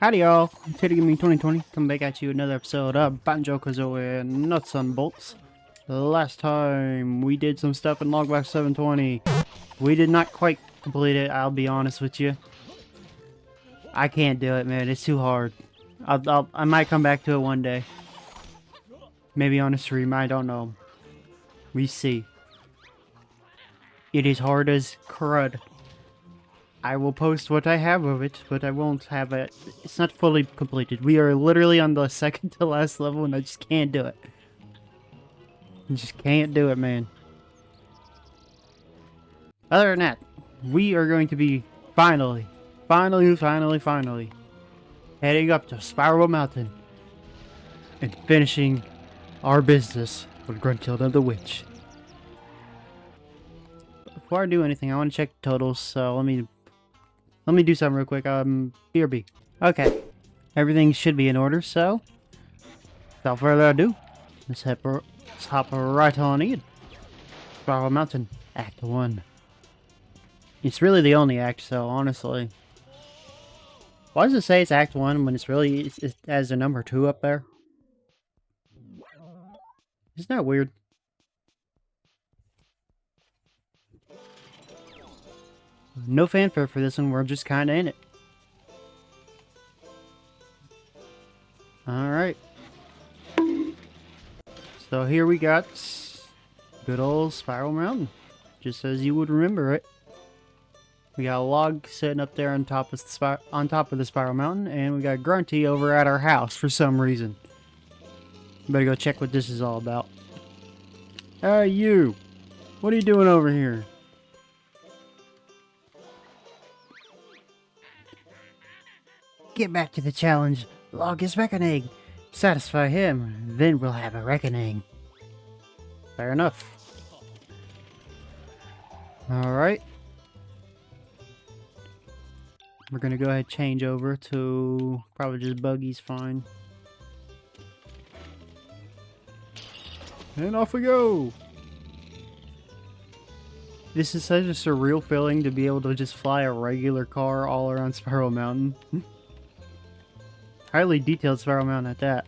Howdy y'all, it's Hitty Gaming 2020, coming back at you another episode of Banjo Kazooie Nuts and Bolts. Last time we did some stuff in Logbox 720. We did not quite complete it, I'll be honest with you. I can't do it, man, it's too hard. I might come back to it one day. Maybe on a stream, I don't know. We see. It is hard as crud. I will post what I have of it, but I won't have it. It's not fully completed. We are literally on the second to last level, and I just can't do it. I just can't do it, man. Other than that, we are going to be finally heading up to Spiral Mountain and finishing our business with Gruntilda the Witch. Before I do anything, I want to check the totals, so let me do something real quick. BRB. Okay. Everything should be in order, so without further ado, let's hop right on in. Spiral Mountain, Act 1. It's really the only act, so honestly. Why does it say it's Act 1 when it has a number 2 up there? Isn't that weird? No fanfare for this one, we're just kinda in it. Alright. So here we got good old Spiral Mountain. Just as you would remember it. We got a log sitting up there on top of the Spiral Mountain, and we got Grunty over at our house for some reason. Better go check what this is all about. Hey you! What are you doing over here? Get back to the challenge. Log is reckoning. Satisfy him, then we'll have a reckoning. Fair enough. Alright. We're gonna go ahead and change over to probably just Buggy's fine. And off we go! This is such a surreal feeling to be able to just fly a regular car all around Spiral Mountain. Highly detailed Spiral Mountain at that.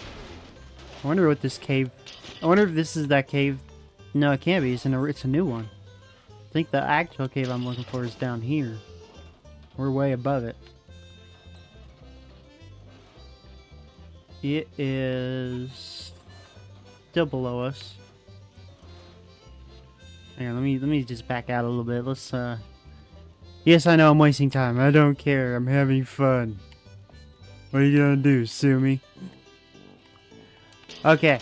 I wonder what this cave... I wonder if this is that cave... No, it can't be. It's a new one. I think the actual cave I'm looking for is down here. We're way above it. It is... still below us. Hang on, let me just back out a little bit. Let's, Yes, I know I'm wasting time. I don't care. I'm having fun. What are you gonna do, sue me? Okay.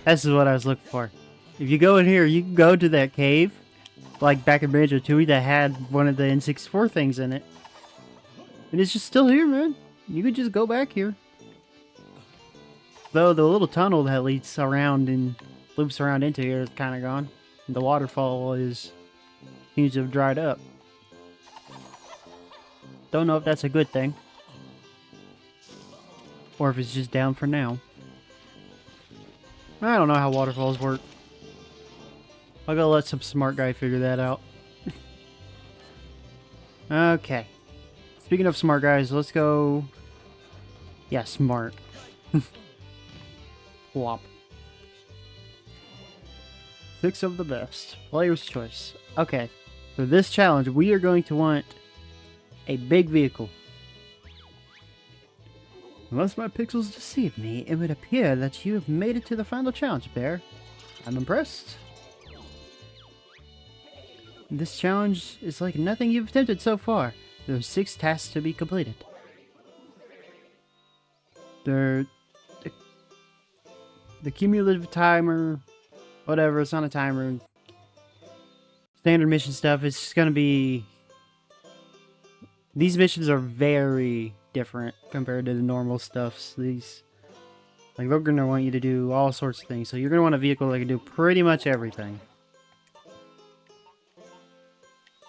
This is what I was looking for. If you go in here, you can go to that cave. Like back in Banjo Kazooie that had one of the N64 things in it. And it's just still here, man. You could just go back here. Though the little tunnel that leads around and loops around into here is kind of gone. The waterfall seems to have dried up. Don't know if that's a good thing. Or if it's just down for now. I don't know how waterfalls work. I'll go let some smart guy figure that out. Okay. Speaking of smart guys, let's go... Yeah, smart. Plop. 6 of the best. Player's choice. Okay. For this challenge, we are going to want a big vehicle. Unless my pixels deceive me, it would appear that you have made it to the final challenge, Bear. I'm impressed. This challenge is like nothing you've attempted so far. There are 6 tasks to be completed. The cumulative timer, whatever, it's not a timer. Standard mission stuff, it's just gonna be... These missions are very different compared to the normal stuffs. These, like, they're gonna want you to do all sorts of things. So you're gonna want a vehicle that can do pretty much everything.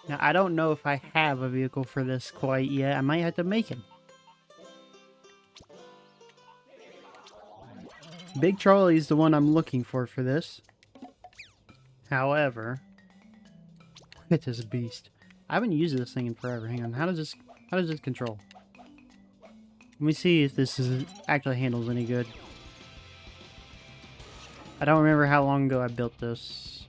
Now, I don't know if I have a vehicle for this quite yet. I might have to make him. Big Trolley is the one I'm looking for this. However, look at this beast. I haven't used this thing in forever. Hang on, how does this control? Let me see if this actually handles any good. I don't remember how long ago I built this.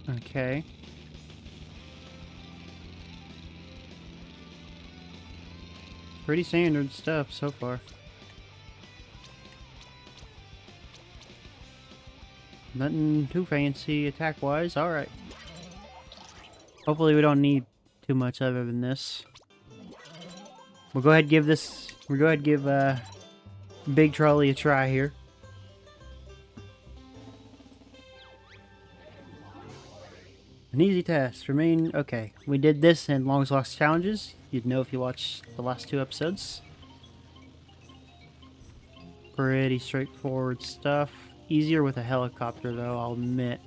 Okay. Pretty standard stuff so far. Nothing too fancy attack-wise. Alright. Hopefully we don't need too much other than this. We'll go ahead and give Big Trolley a try here. An easy task. Remain... Okay. We did this in Long's Lost Challenges. You'd know if you watched the last 2 episodes. Pretty straightforward stuff. Easier with a helicopter though, I'll admit.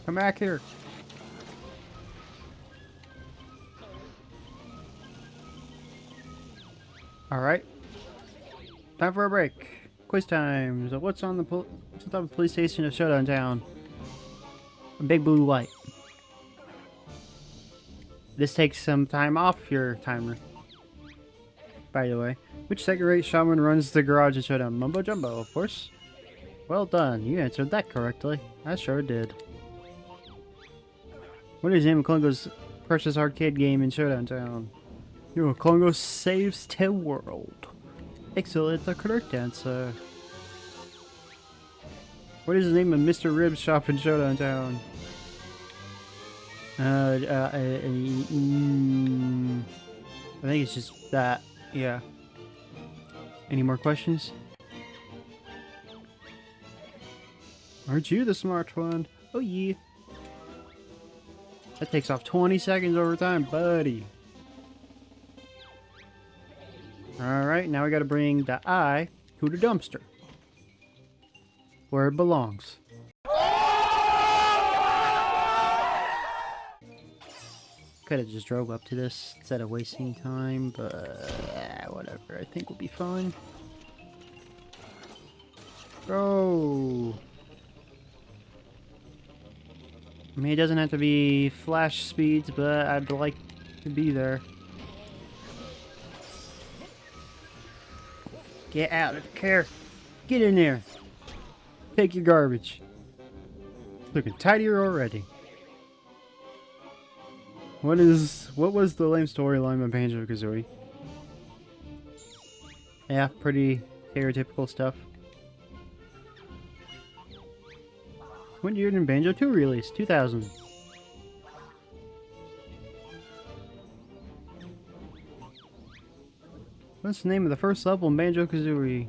Come back here. Alright. Time for a break. Quiz time. So what's on the police station of Showdown Town? A big blue light. This takes some time off your timer. By the way. Which second-rate shaman runs the garage in Showdown? Mumbo Jumbo, of course. Well done. You answered that correctly. I sure did. What is the name of Klungo's precious arcade game in Showdown Town? Klungo saves the world. Excellent, the correct answer. What is the name of Mr. Rib's shop in Showdown Town? I think it's just that. Yeah. Any more questions? Aren't you the smart one? Oh yeah. That takes off 20 seconds over time, buddy. Alright, now we gotta bring the eye to the dumpster. Where it belongs. Could have just drove up to this instead of wasting time, but whatever. I think we'll be fine. Go! I mean, it doesn't have to be flash speeds, but I'd like to be there. Get out of the car. Get in there. Take your garbage. Looking tidier already. What was the lame storyline of Banjo Kazooie? Yeah, pretty stereotypical stuff. When year did Banjo 2 release? 2000. What's the name of the first level in Banjo Kazooie?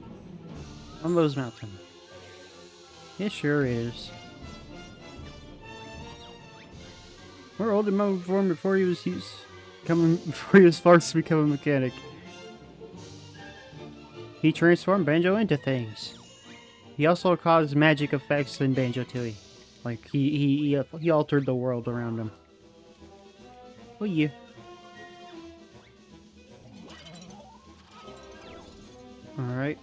Umbo's Mountain. It sure is. Where old did Mo perform before he was forced to become a mechanic? He transformed Banjo into things. He also caused magic effects in Banjo Tooie. Like he altered the world around him. Oh yeah. Alright.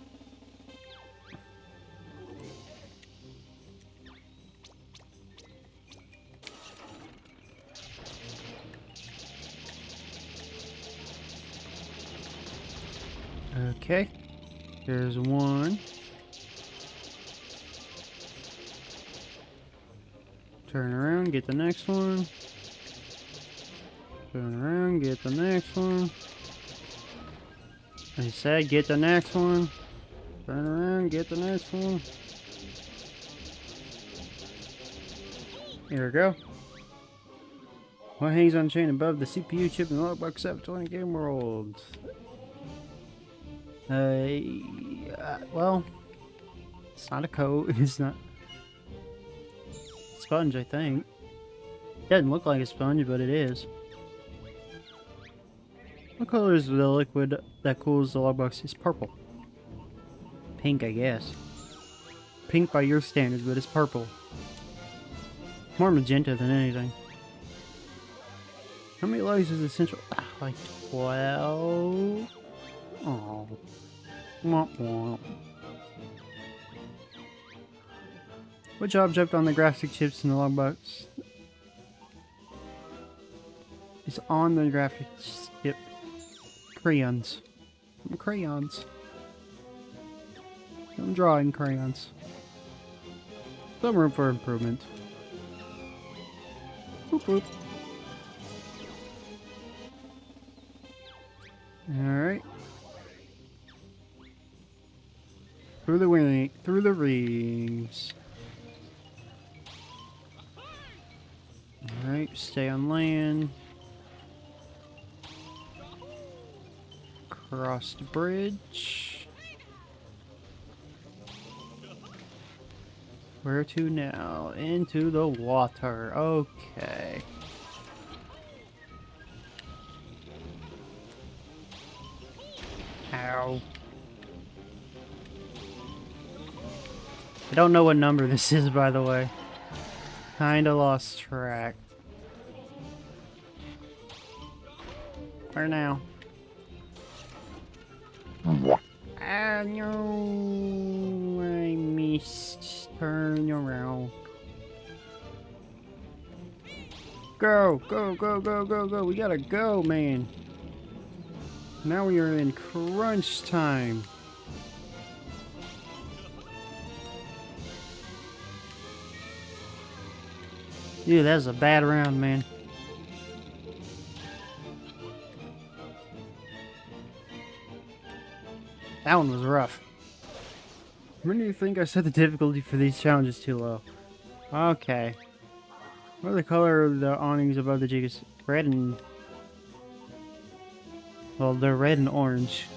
Okay. There's one. Turn around, get the next one. Turn around, get the next one. I said get the next one. Turn around, get the next one. Here we go. What hangs on chain above the CPU chip in the Logbox 720 Game World? Well, it's not a coat. It's not sponge, I think. Doesn't look like a sponge, but it is. What color is the liquid that cools the Logbox? It's purple. Pink, I guess. Pink by your standards, but it's purple. More magenta than anything. How many lives is essential? Like 12? Oh. Womp womp. Which object on the graphic chips in the logbox is on the graphic chip? Crayons. Crayons. I'm drawing crayons. Some room for improvement. Boop boop. Alright. Through the rings. Alright, stay on land. Cross the bridge. Where to now? Into the water. Okay. Ow. I don't know what number this is, by the way. Kinda lost track. Where now? Ah, no. I missed. Turn around. Go, go, go, go, go, go. We gotta go, man. Now we are in crunch time. Dude, that was a bad round, man. That one was rough. When do you think I set the difficulty for these challenges too low? Okay. What are the color of the awnings above the jig is? Red and... Well, they're red and orange.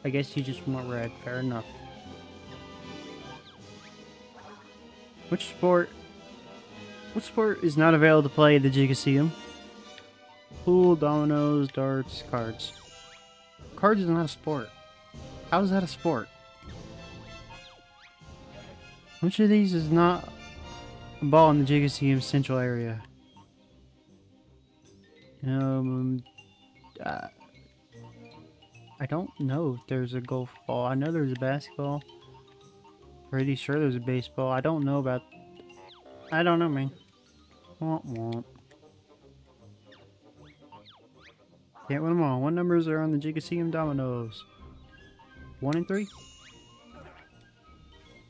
I guess you just want red. Fair enough. Which sport is not available to play at the Gigaseum? Pool, dominoes, darts, cards. Cards is not a sport. How is that a sport? Which of these is not a ball in the Gigaseum central area? I don't know if there's a golf ball. I know there's a basketball. Pretty sure there's a baseball. I don't know about... I don't know, man. Womp womp. Can't win them all. What numbers are on the Gigaseum dominoes? 1 and 3?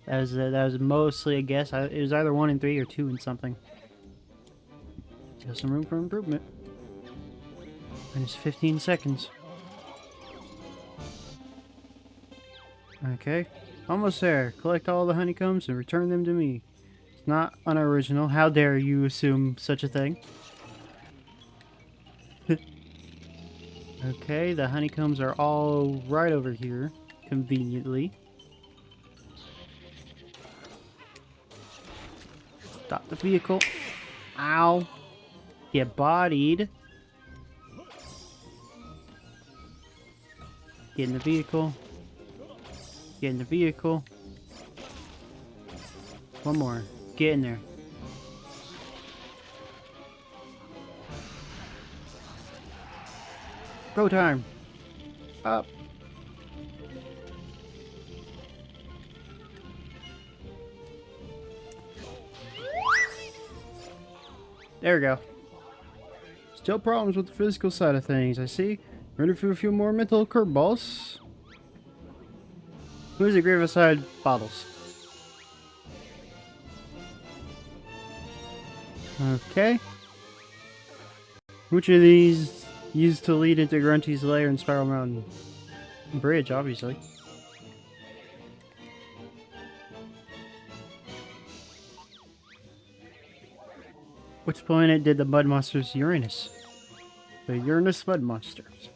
That was mostly a guess. It was either 1 and 3 or 2 and something. Still some room for improvement. And it's 15 seconds. Okay. Almost there. Collect all the honeycombs and return them to me. It's not unoriginal. How dare you assume such a thing? Okay, the honeycombs are all right over here. Conveniently. Stop the vehicle. Ow. Get bodied. Get in the vehicle. Get in the vehicle. One more. Get in there. Go time. Up. There we go. Still problems with the physical side of things, I see. Ready for a few more mental curveballs? Who's the Grievous-side bottles? Okay. Which of these used to lead into Grunty's lair and Spiral Mountain? Bridge, obviously. Which planet did the Mud Monsters Uranus? The Uranus Mud Monsters.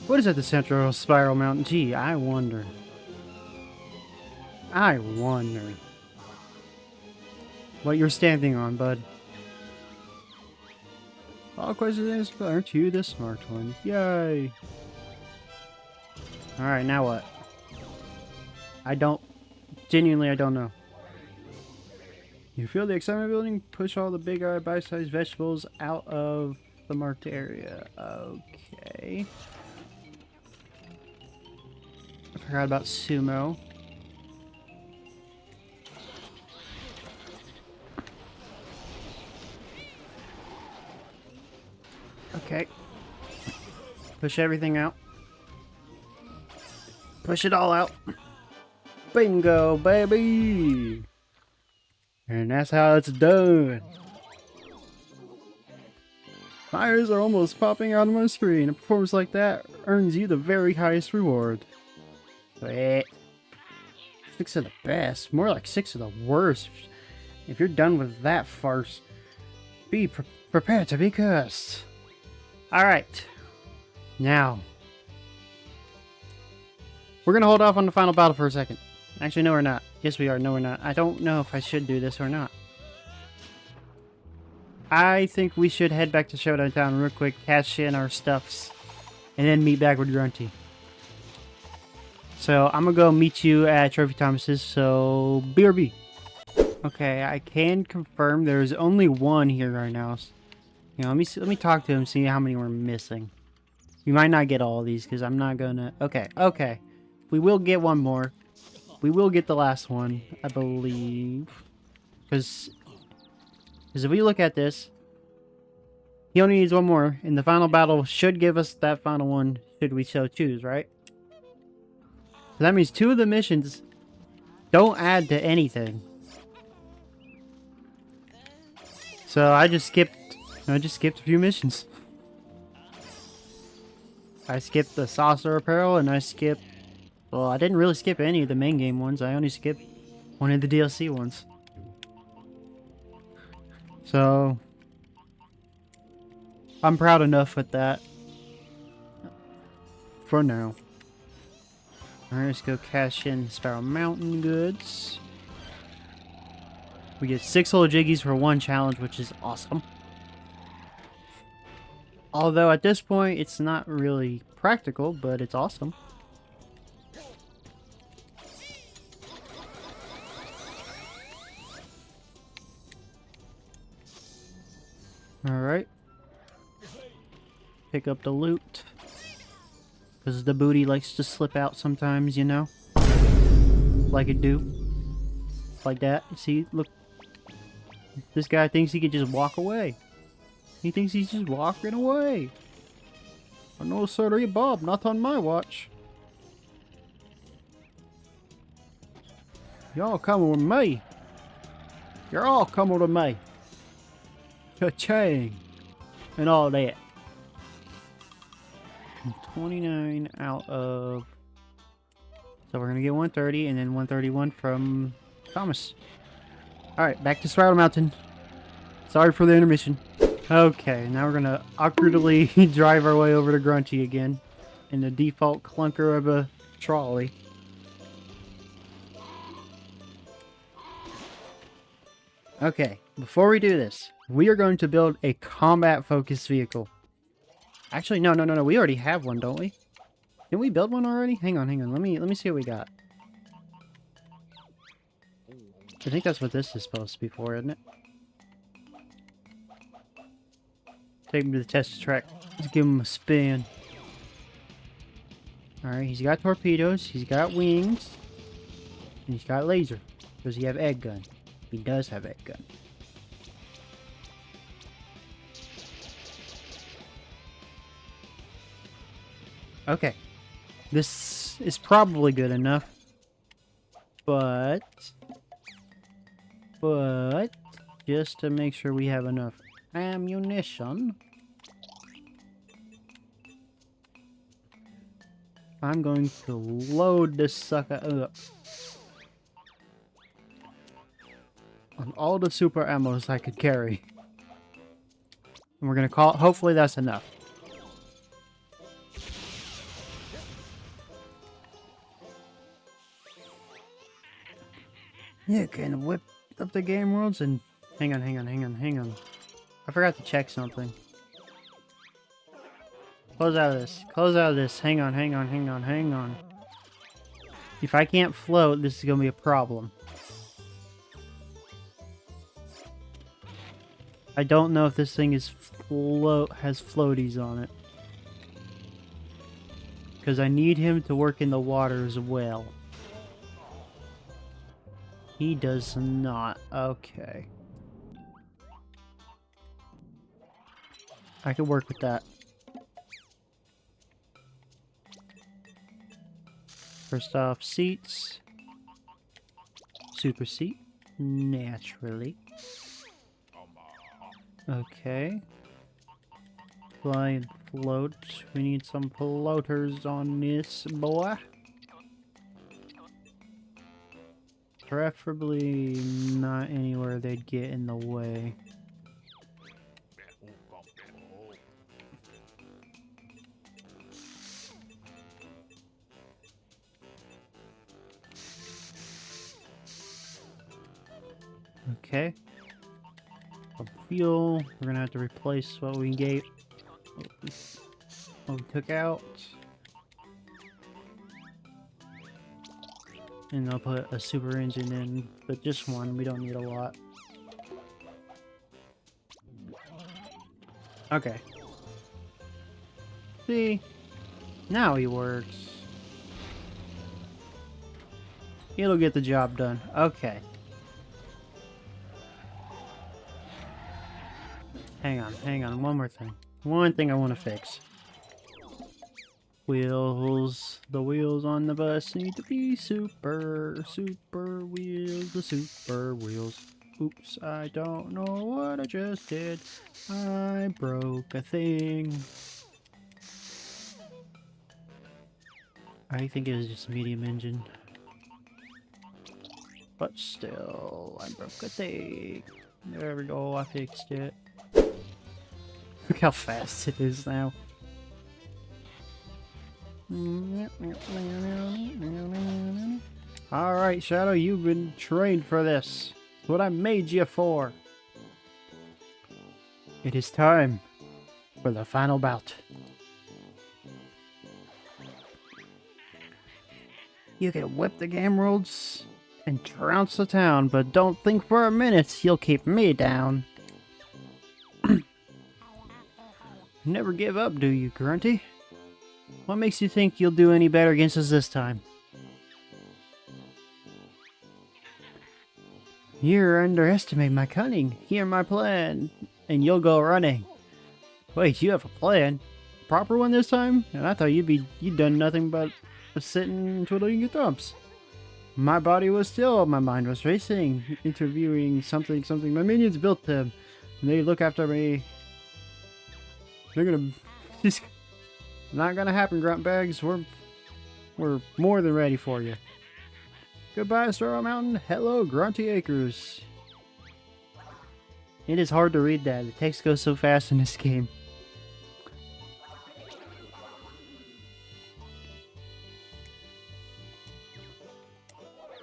What is at the center of Spiral Mountain? Gee, I wonder. I wonder. What you're standing on, bud. All questions answered, aren't you the smart one? Yay! Alright, now what? Genuinely, I don't know. You feel the excitement building? Push all the big eye bite-sized vegetables out of the marked area. Okay. Forgot about sumo. Okay. Push everything out. Push it all out. Bingo, baby! And that's how it's done. Fires are almost popping out on my screen. A performance like that earns you the very highest reward. Wait. 6 of the best. More like 6 of the worst. If you're done with that farce, be prepared to be cursed. Alright. Now. We're gonna hold off on the final battle for a second. Actually, no we're not. Yes we are. No we're not. I don't know if I should do this or not. I think we should head back to Showdown Town real quick, cash in our stuffs, and then meet back with Grunty. So, I'm gonna go meet you at Trophy Thomas's, so BRB. Okay, I can confirm there's only one here right now. You know, let me talk to him, see how many we're missing. We might not get all of these, because I'm not gonna... Okay. We will get one more. We will get the last one, I believe. Because if we look at this, he only needs one more, and the final battle should give us that final one, should we so choose, right? So that means 2 of the missions don't add to anything. So I just skipped a few missions. I skipped the saucer apparel, and I skipped... Well, I didn't really skip any of the main game ones. I only skipped one of the DLC ones. So, I'm proud enough with that. For now. Alright, let's go cash in Sparrow Mountain goods. We get 6 whole jiggies for 1 challenge, which is awesome. Although at this point, it's not really practical, but it's awesome. Alright. Pick up the loot. Because the booty likes to slip out sometimes, you know? Like it do. Like that. See, look. This guy thinks he could just walk away. He thinks he's just walking away. Oh, no, sorry, Bob. Not on my watch. Y'all coming with me. You're all coming with me. Cha-ching. And all that. 29 out of... So we're going to get 130 and then 131 from Thomas. Alright, back to Spiral Mountain. Sorry for the intermission. Okay, now we're going to awkwardly drive our way over to Grunty again. In the default clunker of a trolley. Okay, before we do this, we are going to build a combat-focused vehicle. Actually, no. We already have one, don't we? Didn't we build one already? Hang on. Let me see what we got. I think that's what this is supposed to be for, isn't it? Take him to the test track. Let's give him a spin. Alright, he's got torpedoes, he's got wings, and he's got laser. Does he have egg gun? He does have egg gun. Okay. This is probably good enough. But just to make sure we have enough ammunition, I'm going to load this sucker up on all the super ammos I could carry. And we're gonna call it, hopefully that's enough. You can whip up the game worlds and... Hang on. I forgot to check something. Close out of this. Hang on. If I can't float, this is gonna be a problem. I don't know if this thing is has floaties on it. Because I need him to work in the water as well. He does not. Okay. I can work with that. First off, seats. Super seat. Naturally. Okay. Fly and float. We need some floaters on this boy. Preferably not anywhere they'd get in the way. Okay. For fuel, we're gonna have to replace what we gave. What we took out. And I'll put a super engine in, but just one, we don't need a lot. Okay. See? Now he works. It'll get the job done. Okay. Hang on, one more thing. One thing I want to fix. Wheels. The wheels on the bus need to be super wheels. The super wheels. Oops, I don't know what I just did. I broke a thing. I think it was just a medium engine. But still, I broke a thing. There we go, I fixed it. Look how fast it is now. Alright, Shadow, you've been trained for this. It's what I made you for. It is time for the final bout. You can whip the game rules and trounce the town, but don't think for a minute you'll keep me down. Never give up, do you, Grunty? What makes you think you'll do any better against us this time? You underestimate my cunning. Hear my plan, and you'll go running. Wait, you have a plan? Proper one this time? And I thought you'd done nothing but sitting and twiddling your thumbs. My body was still, my mind was racing, interviewing something. My minions built them, and they look after me. They're gonna... Not gonna happen, grunt bags. We're more than ready for you. Goodbye, Sorrow Mountain. Hello, Grunty Acres. It is hard to read that. The text goes so fast in this game.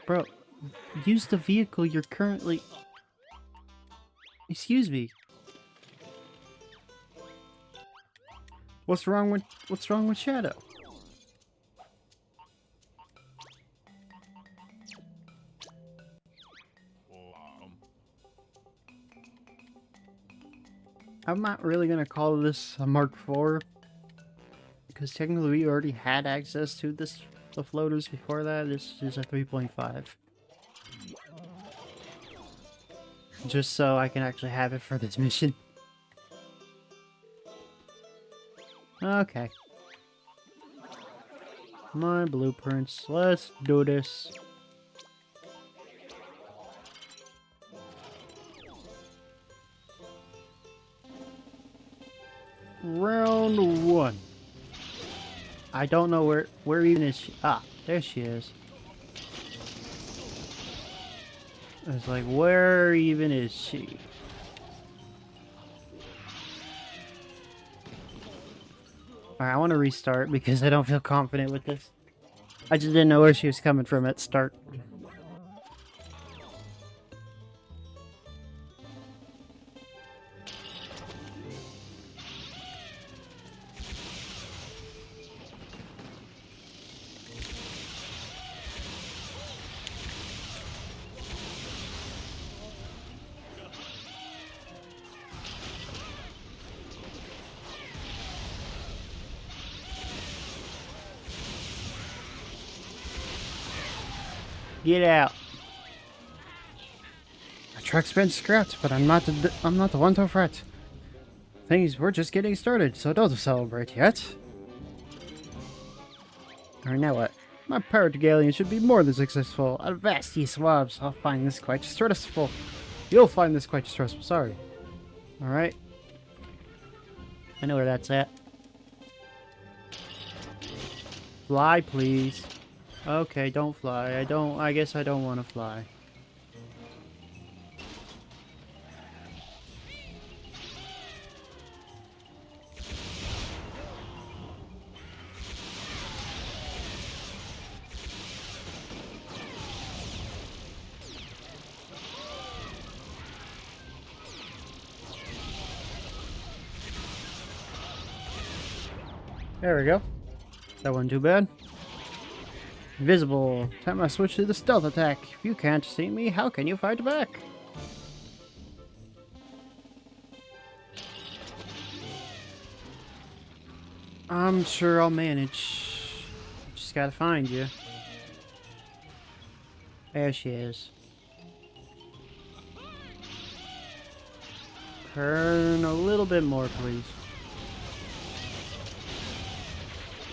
Bro, use the vehicle you're currently... Excuse me. What's wrong with Shadow? I'm not really gonna call this a Mark IV because technically we already had access to the floaters before that. This is a 3.5. Just so I can actually have it for this mission. Okay. My blueprints. Let's do this. Round 1. I don't know where even is she. Ah, there she is. It's like, where even is she? Alright, I want to restart because I don't feel confident with this. I just didn't know where she was coming from at start. Get out. The truck's been scrapped, but I'm not the one to fret. We're just getting started, so don't celebrate yet. Alright, now what? My pirate galleon should be more than successful. Avast ye swabs. I'll find this quite stressful. You'll find this quite stressful, sorry. Alright. I know where that's at. Fly, please. Okay, don't fly. I guess I don't want to fly. There we go. That wasn't too bad. Invisible. Time I switch to the stealth attack. If you can't see me, how can you fight back? I'm sure I'll manage. Just gotta find you. There she is. Turn a little bit more, please.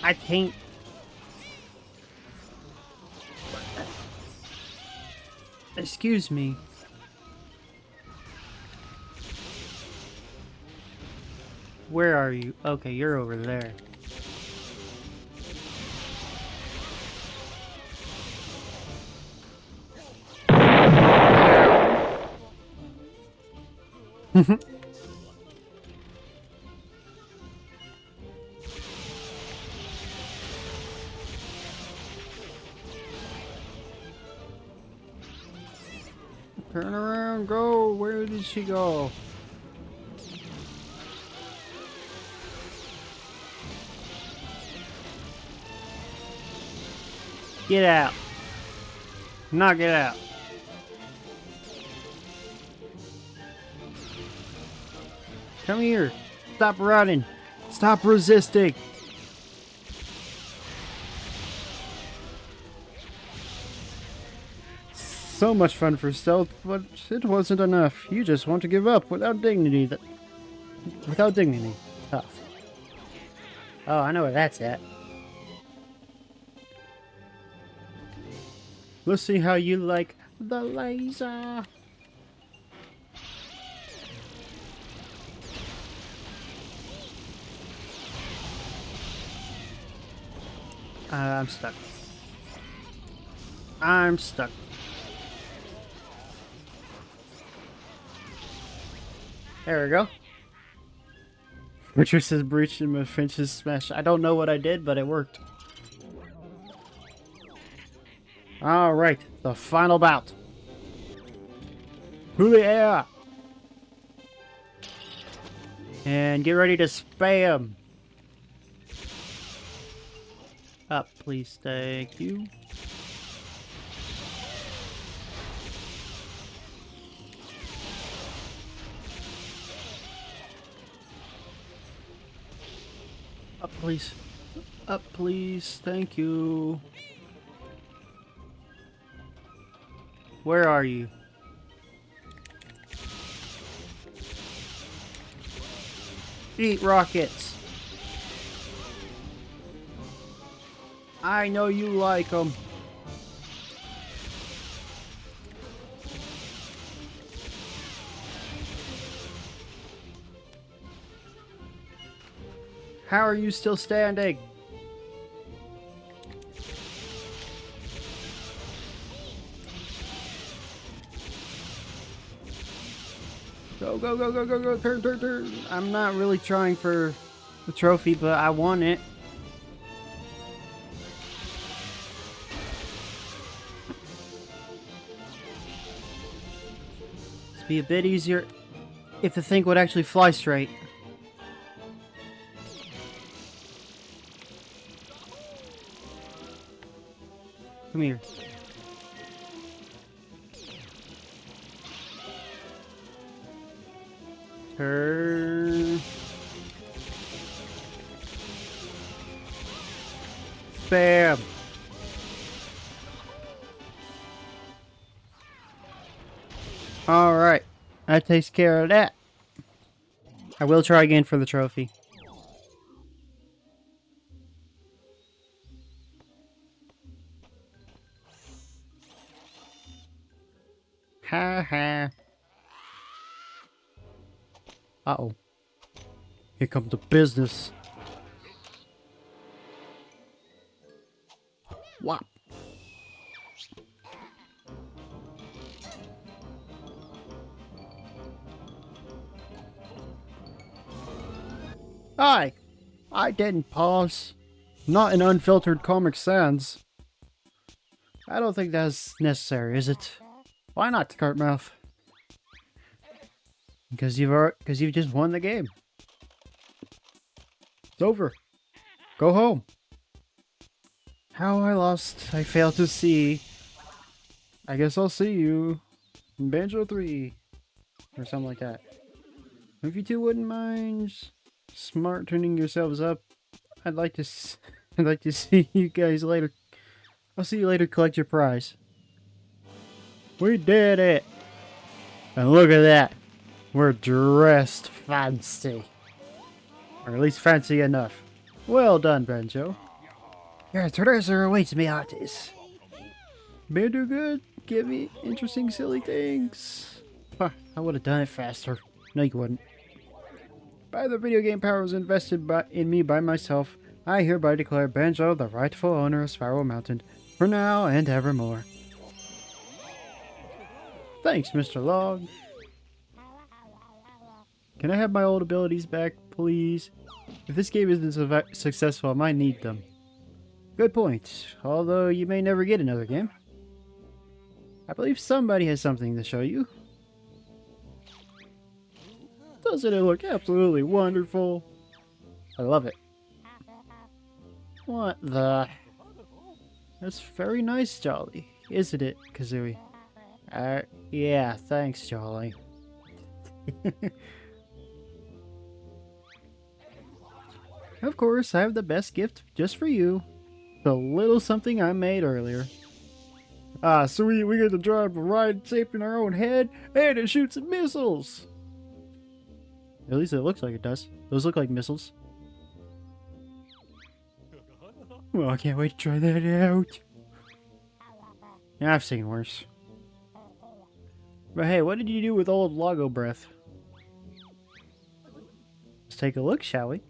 I can't. Excuse me. Where are you? Okay, you're over there. Turn around, go! Where did she go? Get out! Knock it out! Come here! Stop running! Stop resisting! So much fun for stealth, but it wasn't enough. You just want to give up without dignity. Without dignity. Tough. Oh, I know where that's at. Let's see how you like the laser. I'm stuck. I'm stuck. There we go. Fortress is breached and my fence is smashed. I don't know what I did, but it worked. Alright, the final bout. To the air! And get ready to spam. Up, please, thank you. Up, please. Up, please, thank you. Where are you? Eat rockets. I know you like them. How are you still standing? Go, go, go, go, go, go, turn, turn, turn. I'm not really trying for the trophy, but I want it. It'd be a bit easier if the thing would actually fly straight. Come here. Turn. Spam. Alright. That takes care of that. I will try again for the trophy. Ha ha. Uh-oh. Here comes the business. Whop. I didn't pause. Not in unfiltered Comic Sans. I don't think that's necessary, is it? Why not, Cartmouth? Because you've just won the game. It's over. Go home. How I lost, I failed to see. I guess I'll see you in Banjo 3. Or something like that. If you two wouldn't mind smart tuning yourselves up, I'd like to see you guys later. I'll see you later, collect your prize. We did it! And look at that! We're dressed fancy. Or at least fancy enough. Well done, Banjo. Your treasure awaits me, artist. Banjo good, give me interesting silly things. Huh, I would have done it faster. No, you wouldn't. By the video game powers invested in me by myself, I hereby declare Banjo the rightful owner of Spiral Mountain, for now and evermore. Thanks, Mr. Log. Can I have my old abilities back, please? If this game isn't successful, I might need them. Good point, although you may never get another game. I believe somebody has something to show you. Doesn't it look absolutely wonderful? I love it. What the? That's very nice, Jolly. Isn't it, Kazooie? Yeah, thanks, Jolly. Of course, I have the best gift just for you. The little something I made earlier. Ah, sweet, we get to drive a ride shaped in our own head, and it shoots missiles! At least it looks like it does. Those look like missiles. Well, I can't wait to try that out. Yeah, I've seen worse. But hey, what did you do with old Logo Breath? Let's take a look, shall we?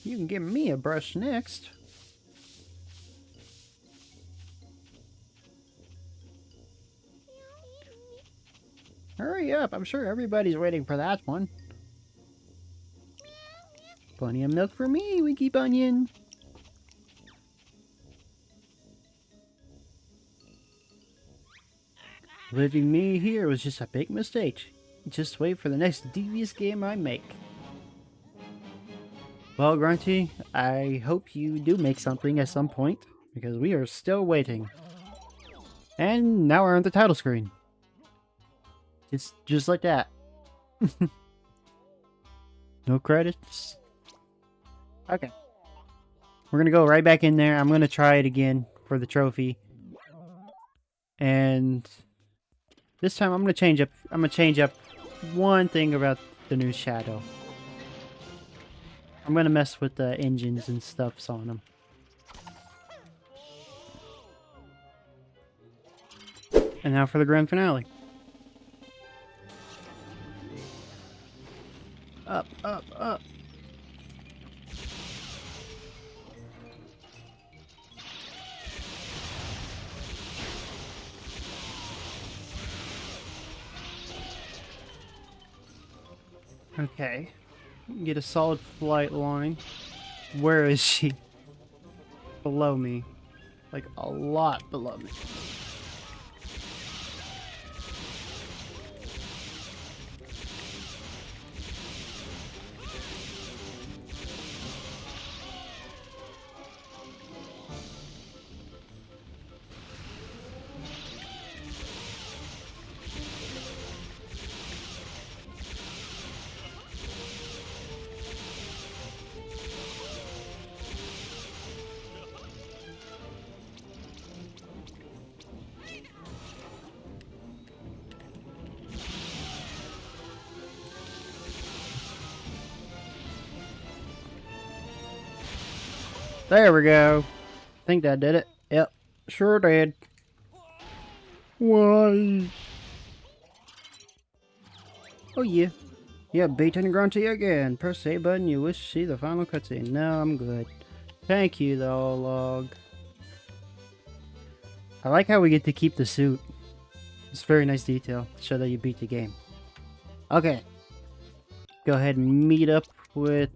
You can give me a brush next. Hurry up, I'm sure everybody's waiting for that one. Plenty of milk for me, Winky Bunyan. Leaving me here was just a big mistake. Just wait for the next devious game I make. Well, Grunty, I hope you do make something at some point, because we are still waiting. And now we're on the title screen. It's just like that. No credits. Okay. We're gonna go right back in there. I'm gonna try it again for the trophy. And this time I'm gonna change up one thing about the new Shadow. I'm gonna mess with the engines and stuffs on them. And now for the grand finale. Up, up, up. Okay. Get a solid flight line. Where is she? Below me. Like a lot below me. There we go. I think that did it. Yep, sure did. Why? Oh yeah. Yeah, beaten Grunty again. Press A button, you wish to see the final cutscene. No, I'm good. Thank you though, log. I like how we get to keep the suit. It's a very nice detail to show that you beat the game. Okay. Go ahead and meet up with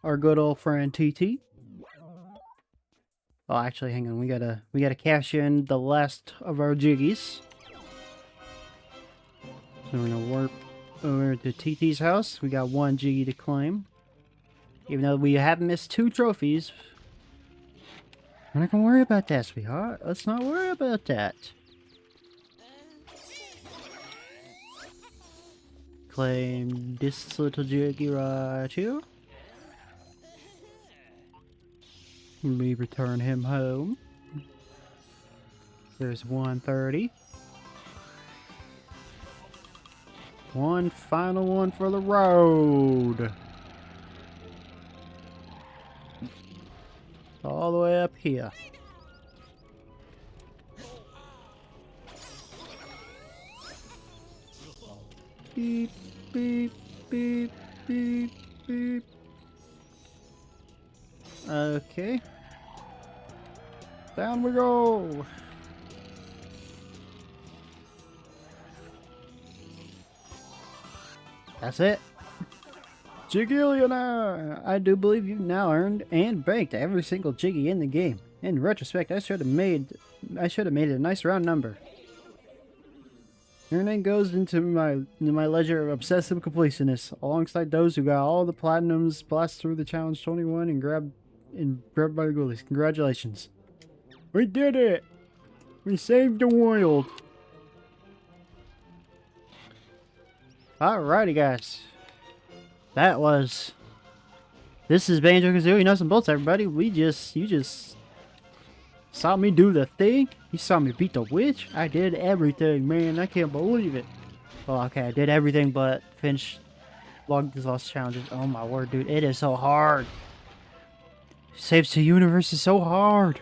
our good old friend TT. Oh, actually, hang on. We gotta cash in the last of our jiggies. So we're gonna warp over to TT's house. We got 1 jiggy to claim. Even though we have missed 2 trophies. We're not gonna worry about that, sweetheart. Let's not worry about that. Claim this little jiggy right here. We return him home. There's 130. One final one for the road. All the way up here. Beep, beep, beep, beep, beep. Okay. Down we go. That's it. Jiggillionaire! I do believe you've now earned and banked every single jiggy in the game. In retrospect, I should have made it a nice round number. Your name goes into my ledger of obsessive completionists, alongside those who got all the platinums, blast through the challenge 21, and grabbed by the ghoulies. Congratulations! We did it! We saved the world! Alrighty, guys. This is Banjo Kazooie Nuts and Bolts, everybody. You just saw me do the thing. You saw me beat the witch. I did everything, man. I can't believe it. Well, okay, I did everything but finish log these lost challenges. Oh my word, dude, it is so hard. Saves to Universe is so hard.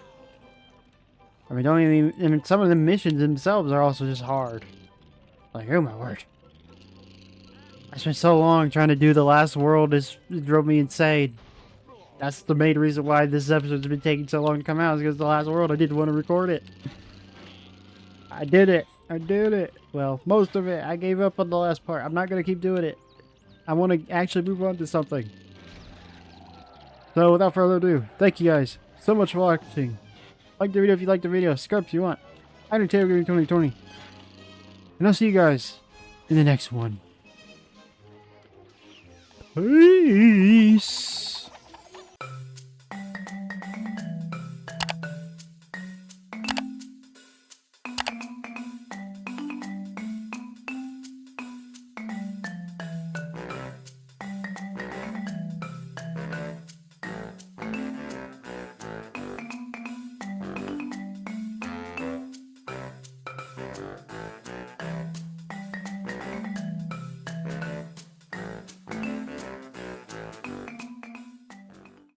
I mean, some of the missions themselves are also just hard. Like, oh my word. I spent so long trying to do the last world, it drove me insane. That's the main reason why this episode's been taking so long to come out, is because the last world, I didn't want to record it. I did it. I did it. Well, most of it. I gave up on the last part. I'm not going to keep doing it. I want to actually move on to something. So, without further ado, thank you guys so much for watching. Like the video if you liked the video. Subscribe if you want. I'm Detour 2020. And I'll see you guys in the next one. Peace.